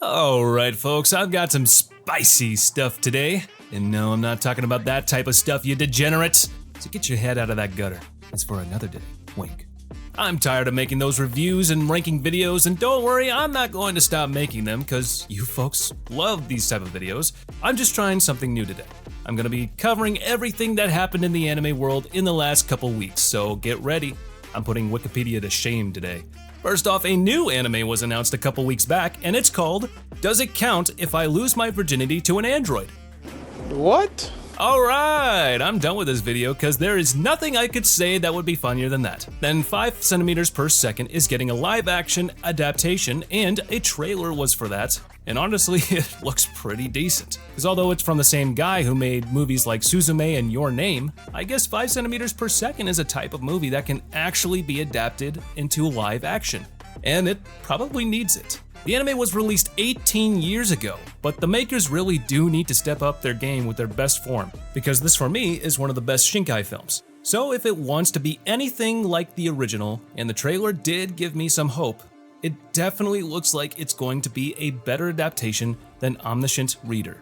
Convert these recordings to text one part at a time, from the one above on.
Alright folks, I've got some spicy stuff today. And no, I'm not talking about that type of stuff, you degenerates. So get your head out of that gutter. It's for another day. Wink. I'm tired of making those reviews and ranking videos, and don't worry, I'm not going to stop making them because you folks love these type of videos. I'm just trying something new today. I'm gonna be covering everything that happened in the anime world in the last couple weeks, so get ready. I'm putting Wikipedia to shame today. First off, a new anime was announced a couple weeks back, and it's called Does It Count If I Lose My Virginity to an Android? What? Alright, I'm done with this video because there is nothing I could say that would be funnier than that. Then 5 centimeters per second is getting a live action adaptation, and a trailer was for that. And honestly, it looks pretty decent. Because although it's from the same guy who made movies like Suzume and Your Name, I guess 5 centimeters per second is a type of movie that can actually be adapted into live action. And it probably needs it. The anime was released 18 years ago, but the makers really do need to step up their game with their best form, because this for me is one of the best Shinkai films. So if it wants to be anything like the original, and the trailer did give me some hope, it definitely looks like it's going to be a better adaptation than Omniscient Reader.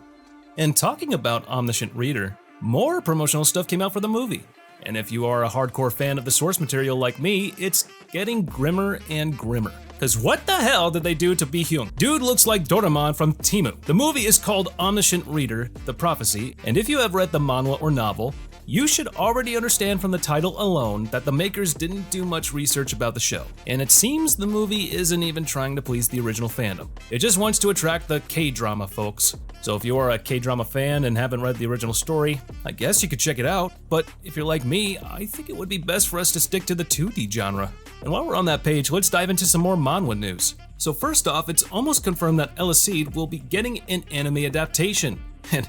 And talking about Omniscient Reader, more promotional stuff came out for the movie. And if you are a hardcore fan of the source material like me, it's getting grimmer and grimmer. Cause what the hell did they do to Bi-hyung? Dude looks like Doraemon from Timu. The movie is called Omniscient Reader, The Prophecy, and if you have read the manhwa or novel, you should already understand from the title alone that the makers didn't do much research about the show. And it seems the movie isn't even trying to please the original fandom. It just wants to attract the K-drama folks. So if you are a K-drama fan and haven't read the original story, I guess you could check it out. But if you're like me, I think it would be best for us to stick to the 2D genre. And while we're on that page, let's dive into some more manhwa news. So first off, it's almost confirmed that Eleceed will be getting an anime adaptation. And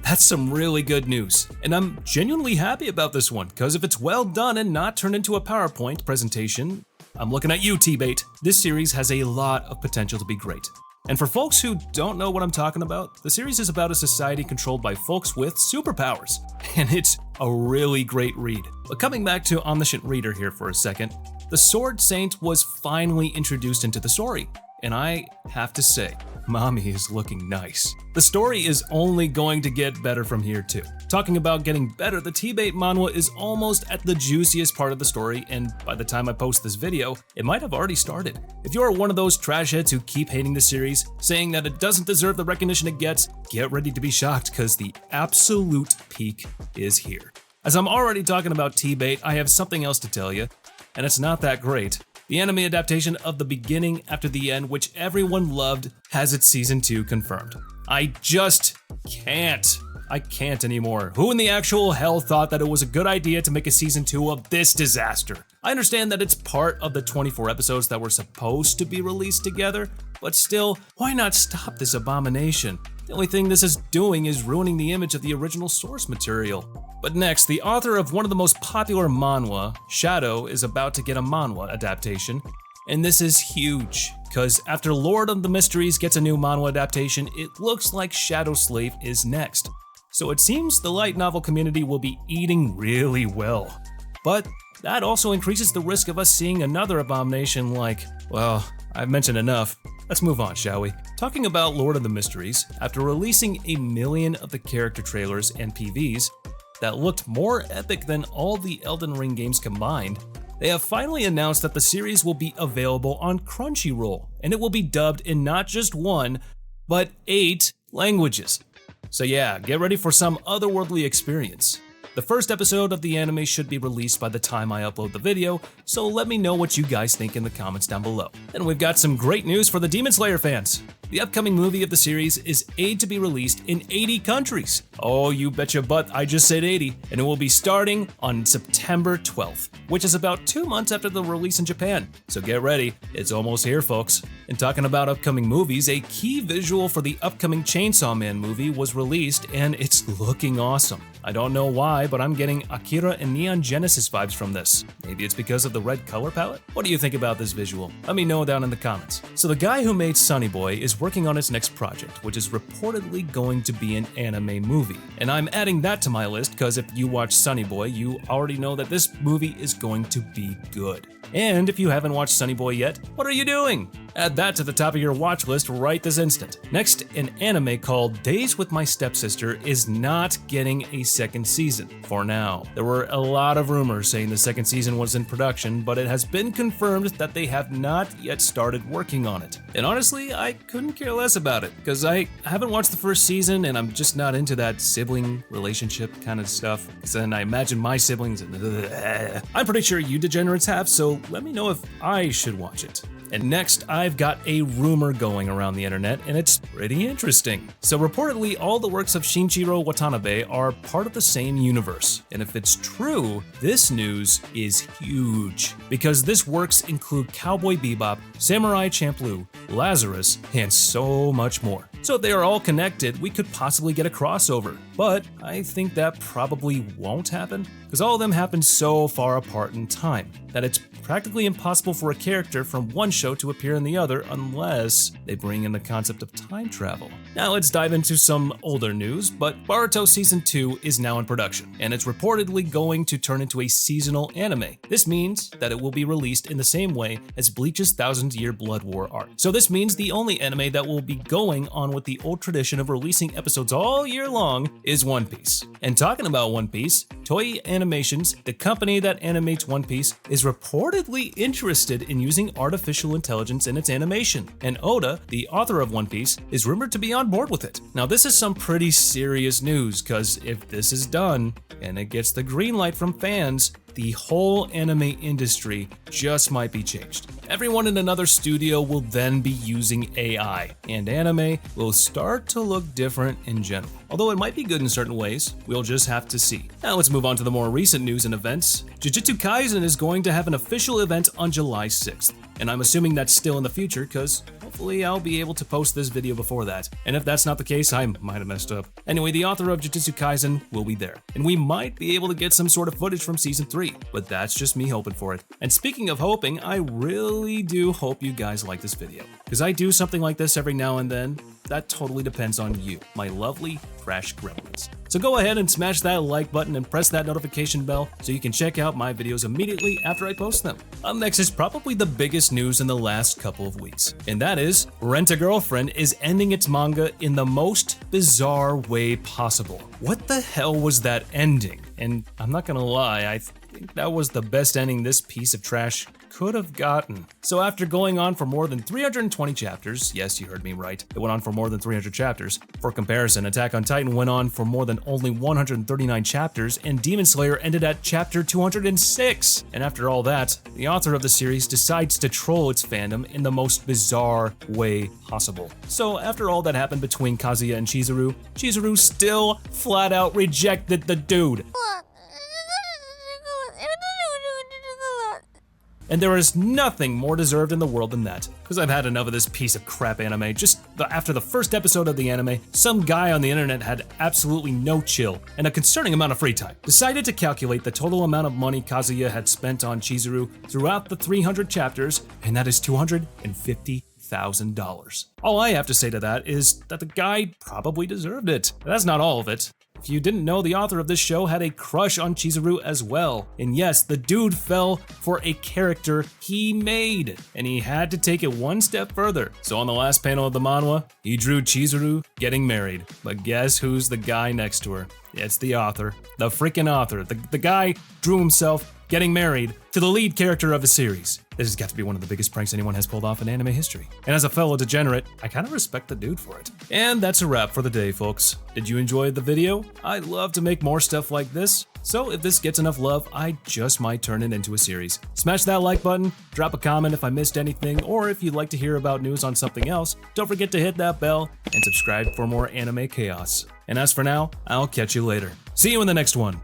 that's some really good news. And I'm genuinely happy about this one, because if it's well done and not turned into a PowerPoint presentation, I'm looking at you, T-Bait. This series has a lot of potential to be great. And for folks who don't know what I'm talking about, the series is about a society controlled by folks with superpowers. And it's a really great read. But coming back to Omniscient Reader here for a second, the Sword Saint was finally introduced into the story. And I have to say, mommy is looking nice. The story is only going to get better from here too. Talking about getting better, the T-Bait manhwa is almost at the juiciest part of the story, and by the time I post this video, it might have already started. If you are one of those trash heads who keep hating the series, saying that it doesn't deserve the recognition it gets, get ready to be shocked because the absolute peak is here. As I'm already talking about T-Bait, I have something else to tell you, and it's not that great. The anime adaptation of The Beginning After the End, which everyone loved, has its season 2 confirmed. I just can't. I can't anymore. Who in the actual hell thought that it was a good idea to make a season 2 of this disaster? I understand that it's part of the 24 episodes that were supposed to be released together, but still, why not stop this abomination? The only thing this is doing is ruining the image of the original source material. But next, the author of one of the most popular manhwa, Shadow, is about to get a manhwa adaptation. And this is huge, because after Lord of the Mysteries gets a new manhwa adaptation, it looks like Shadow Slave is next. So it seems the light novel community will be eating really well. But that also increases the risk of us seeing another abomination like, well, I've mentioned enough. Let's move on, shall we? Talking about Lord of the Mysteries, after releasing 1 million of the character trailers and PVs that looked more epic than all the Elden Ring games combined, they have finally announced that the series will be available on Crunchyroll, and it will be dubbed in not just 1, but 8 languages. So yeah, get ready for some otherworldly experience. The first episode of the anime should be released by the time I upload the video, so let me know what you guys think in the comments down below. And we've got some great news for the Demon Slayer fans. The upcoming movie of the series is to be released in 80 countries. Oh, you betcha butt, I just said 80. And it will be starting on September 12th, which is about 2 months after the release in Japan. So get ready, it's almost here, folks. And talking about upcoming movies, a key visual for the upcoming Chainsaw Man movie was released, and it's looking awesome. I don't know why, but I'm getting Akira and Neon Genesis vibes from this. Maybe it's because of the red color palette? What do you think about this visual? Let me know down in the comments. So the guy who made Sunny Boy is working on his next project, which is reportedly going to be an anime movie. And I'm adding that to my list because if you watch Sunny Boy, you already know that this movie is going to be good. And if you haven't watched Sunny Boy yet, what are you doing? Add that to the top of your watch list right this instant. Next, an anime called Days with My Stepsister is not getting a second season, for now. There were a lot of rumors saying the second season was in production, but it has been confirmed that they have not yet started working on it. And honestly, I couldn't care less about it, because I haven't watched the first season and I'm just not into that sibling relationship kind of stuff. Because then I imagine my siblings and I'm pretty sure you degenerates have, so let me know if I should watch it. And next, I've got a rumor going around the internet, and it's pretty interesting. So reportedly, all the works of Shinichiro Watanabe are part of the same universe. And if it's true, this news is huge, because this works include Cowboy Bebop, Samurai Champloo, Lazarus, and so much more. So if they are all connected, we could possibly get a crossover. But I think that probably won't happen, because all of them happen so far apart in time that it's practically impossible for a character from one show to appear in the other unless they bring in the concept of time travel. Now let's dive into some older news, but Boruto Season 2 is now in production, and it's reportedly going to turn into a seasonal anime. This means that it will be released in the same way as Bleach's Thousand-Year Blood War arc. So this means the only anime that will be going on with the old tradition of releasing episodes all year long is One Piece. And talking about One Piece, Toei Animations, the company that animates One Piece, is reportedly interested in using artificial intelligence in its animation, and Oda, the author of One Piece, is rumored to be on board with it. Now this is some pretty serious news, because if this is done, and it gets the green light from fans, the whole anime industry just might be changed. Everyone in another studio will then be using AI, and anime will start to look different in general. Although it might be good in certain ways, we'll just have to see. Now let's move on to the more recent news and events. Jujutsu Kaisen is going to have an official event on July 6th, and I'm assuming that's still in the future, because hopefully I'll be able to post this video before that. And if that's not the case, I might have messed up. Anyway, the author of Jujutsu Kaisen will be there, and we might be able to get some sort of footage from Season 3, but that's just me hoping for it. And speaking of hoping, I really do hope you guys like this video, because I do something like this every now and then. That totally depends on you, my lovely trash gremlins. So go ahead and smash that like button and press that notification bell so you can check out my videos immediately after I post them. Up next is probably the biggest news in the last couple of weeks, and that is Rent-a-Girlfriend is ending its manga in the most bizarre way possible. What the hell was that ending? And I'm not gonna lie, I think that was the best ending this piece of trash could have gotten. So after going on for more than 320 chapters, yes, you heard me right, it went on for more than 300 chapters. For comparison, Attack on Titan went on for more than only 139 chapters, and Demon Slayer ended at chapter 206. And after all that, the author of the series decides to troll its fandom in the most bizarre way possible. So after all that happened between Kazuya and Chizuru, Chizuru still flat out rejected the dude. And there is nothing more deserved in the world than that, because I've had enough of this piece of crap anime. After the first episode of the anime, some guy on the internet had absolutely no chill and a concerning amount of free time. Decided to calculate the total amount of money Kazuya had spent on Chizuru throughout the 300 chapters, and that is $250,000. All I have to say to that is that the guy probably deserved it. But that's not all of it. If you didn't know, the author of this show had a crush on Chizuru as well. And yes, the dude fell for a character he made, and he had to take it one step further. So on the last panel of the manhwa, he drew Chizuru getting married. But guess who's the guy next to her? It's the author. The freaking author. The guy drew himself getting married to the lead character of the series. This has got to be one of the biggest pranks anyone has pulled off in anime history. And as a fellow degenerate, I kind of respect the dude for it. And that's a wrap for the day, folks. Did you enjoy the video? I'd love to make more stuff like this. So if this gets enough love, I just might turn it into a series. Smash that like button, drop a comment if I missed anything, or if you'd like to hear about news on something else, don't forget to hit that bell and subscribe for more anime chaos. And as for now, I'll catch you later. See you in the next one.